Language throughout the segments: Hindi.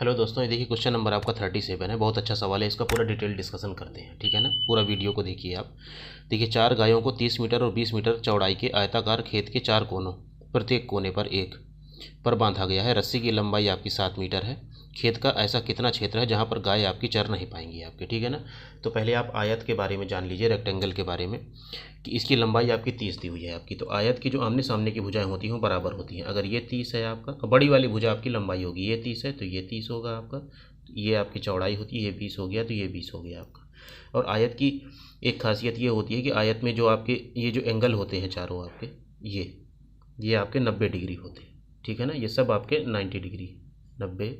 हेलो दोस्तों, ये देखिए क्वेश्चन नंबर आपका 37 है। बहुत अच्छा सवाल है, इसका पूरा डिटेल डिस्कशन करते हैं, ठीक है ना। पूरा वीडियो को देखिए आप। देखिए, 4 गायों को 30 मीटर और 20 मीटर चौड़ाई के आयताकार खेत के 4 कोनों, प्रत्येक कोने पर एक पर बांधा गया है। रस्सी की लंबाई आपकी 7 मीटर है। खेत का ऐसा कितना क्षेत्र है जहाँ पर गाय आपकी चर नहीं पाएंगी आपके, ठीक है ना। तो पहले आप आयत के बारे में जान लीजिए, रेक्टेंगल के बारे में, कि इसकी लंबाई आपकी 30 दी हुई है आपकी। तो आयत की जो आमने सामने की भुजाएं होती हैं वो बराबर होती हैं। अगर ये 30 है आपका, तो बड़ी वाली भुजा आपकी लंबाई होगी, ये 30 है तो ये 30 होगा आपका। ये आपकी चौड़ाई होती है, ये 20 हो गया तो ये 20 हो गया आपका। और आयत की एक खासियत ये होती है कि आयत में जो आपके ये जो एंगल होते हैं चारों आपके, ये आपके 90 डिग्री होते हैं, ठीक है ना। ये सब आपके 90 डिग्री, 90,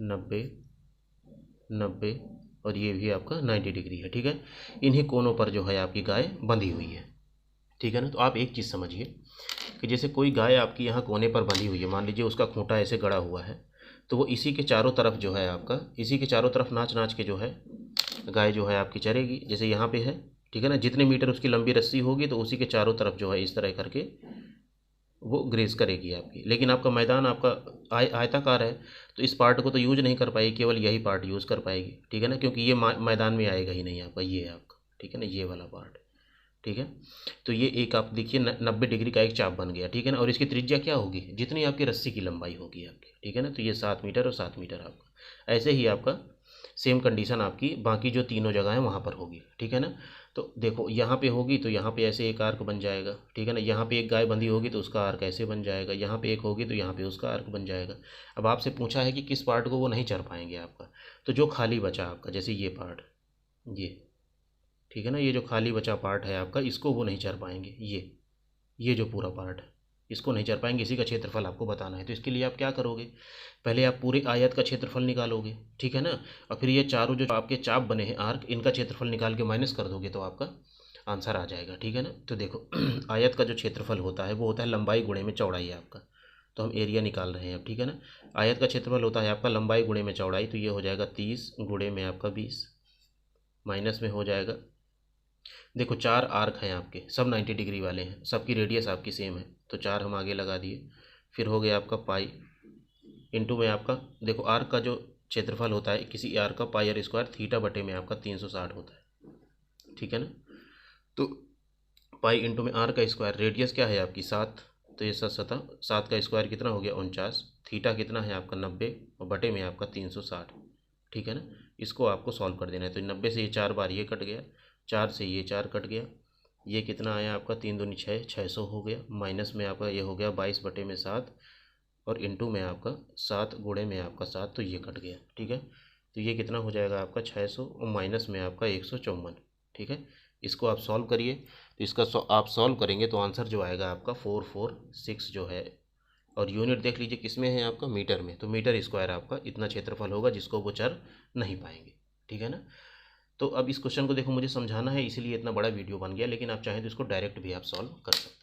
90, 90 और ये भी आपका 90 डिग्री है, ठीक है। इन्हीं कोनों पर जो है आपकी गाय बंधी हुई है, ठीक है ना। तो आप एक चीज़ समझिए कि जैसे कोई गाय आपकी यहाँ कोने पर बंधी हुई है, मान लीजिए उसका खूंटा ऐसे गड़ा हुआ है, तो वो इसी के चारों तरफ जो है आपका, इसी के चारों तरफ नाच नाच के जो है गाय जो है आपकी चरेगी। जैसे यहाँ पे है, ठीक है ना, जितने मीटर उसकी लंबी रस्सी होगी तो उसी के चारों तरफ जो है इस तरह करके वो ग्रेस करेगी आपकी। लेकिन आपका मैदान आपका आयताकार है, तो इस पार्ट को तो यूज नहीं कर पाएगी, केवल यही पार्ट यूज़ कर पाएगी, ठीक है ना, क्योंकि ये मैदान में आएगा ही नहीं आपका, ये है आपका, ठीक है ना, ये वाला पार्ट, ठीक है। तो ये एक आप देखिए 90 डिग्री का एक चाप बन गया, ठीक है ना। और इसकी त्रिज्या क्या होगी, जितनी आपकी रस्सी की लंबाई होगी आपकी, ठीक है ना। तो ये 7 मीटर और 7 मीटर आपका। ऐसे ही आपका सेम कंडीशन आपकी बाकी जो तीनों जगह हैं वहाँ पर होगी, ठीक है ना। तो देखो यहाँ पे होगी तो यहाँ पे ऐसे एक आर्क बन जाएगा, ठीक है ना। यहाँ पे एक गाय बंधी होगी तो उसका आर्क ऐसे बन जाएगा, यहाँ पे एक होगी तो यहाँ पे उसका आर्क बन जाएगा। अब आपसे पूछा है कि किस पार्ट को वो नहीं चर पाएंगे आपका, तो जो खाली बचा आपका, जैसे ये पार्ट, ये, ठीक है ना, ये जो खाली बचा पार्ट है आपका, इसको वो नहीं चर पाएंगे। ये जो पूरा पार्ट है इसको नहीं चर पाएंगे। इसी का क्षेत्रफल आपको बताना है। तो इसके लिए आप क्या करोगे, पहले आप पूरे आयत का क्षेत्रफल निकालोगे, ठीक है ना। और फिर ये चारों जो आपके चाप बने हैं आर्क, इनका क्षेत्रफल निकाल के माइनस कर दोगे तो आपका आंसर आ जाएगा, ठीक है ना। तो देखो आयत का जो क्षेत्रफल होता है वो होता है लंबाई गुणे में चौड़ाई आपका। तो हम एरिया निकाल रहे हैं अब, ठीक है ना। आयत का क्षेत्रफल होता है आपका लंबाई गुणे में चौड़ाई, तो ये हो जाएगा 30 गुणे में आपका 20, माइनस में हो जाएगा, देखो 4 आर्क हैं आपके, सब 90 डिग्री वाले हैं, सबकी रेडियस आपकी सेम है, तो 4 हम आगे लगा दिए। फिर हो गया आपका पाई, इंटू में आपका, देखो आर्क का जो क्षेत्रफल होता है किसी आर्क का, पाई आर स्क्वायर थीटा बटे में आपका 360 होता है, ठीक है ना। तो पाई इंटू में आर का स्क्वायर, रेडियस क्या है आपकी 7, तो ये 7 का स्क्वायर कितना हो गया 49, थीटा कितना है आपका 90 और बटे में आपका 360, ठीक है ना। इसको आपको सॉल्व कर देना है। तो 90 से ये 4 बार ये कट गया, 4 से ये 4 कट गया, ये कितना आया आपका 3 दूनी 6, 600 हो गया, माइनस में आपका ये हो गया 22 बटे में 7 और इंटू में आपका 7 गुणे में आपका 7, तो ये कट गया, ठीक है। तो ये कितना हो जाएगा आपका 600 और माइनस में आपका 154, ठीक है। इसको आप सॉल्व करिए, तो इसका आप सॉल्व करेंगे तो आंसर जो आएगा आपका 446 जो है। और यूनिट देख लीजिए किस में है आपका, मीटर में, तो मीटर स्क्वायर आपका इतना क्षेत्रफल होगा जिसको वो चर नहीं पाएंगे, ठीक है ना। तो अब इस क्वेश्चन को देखो मुझे समझाना है, इसीलिए इतना बड़ा वीडियो बन गया, लेकिन आप चाहें तो इसको डायरेक्ट भी आप सॉल्व कर सकते हैं।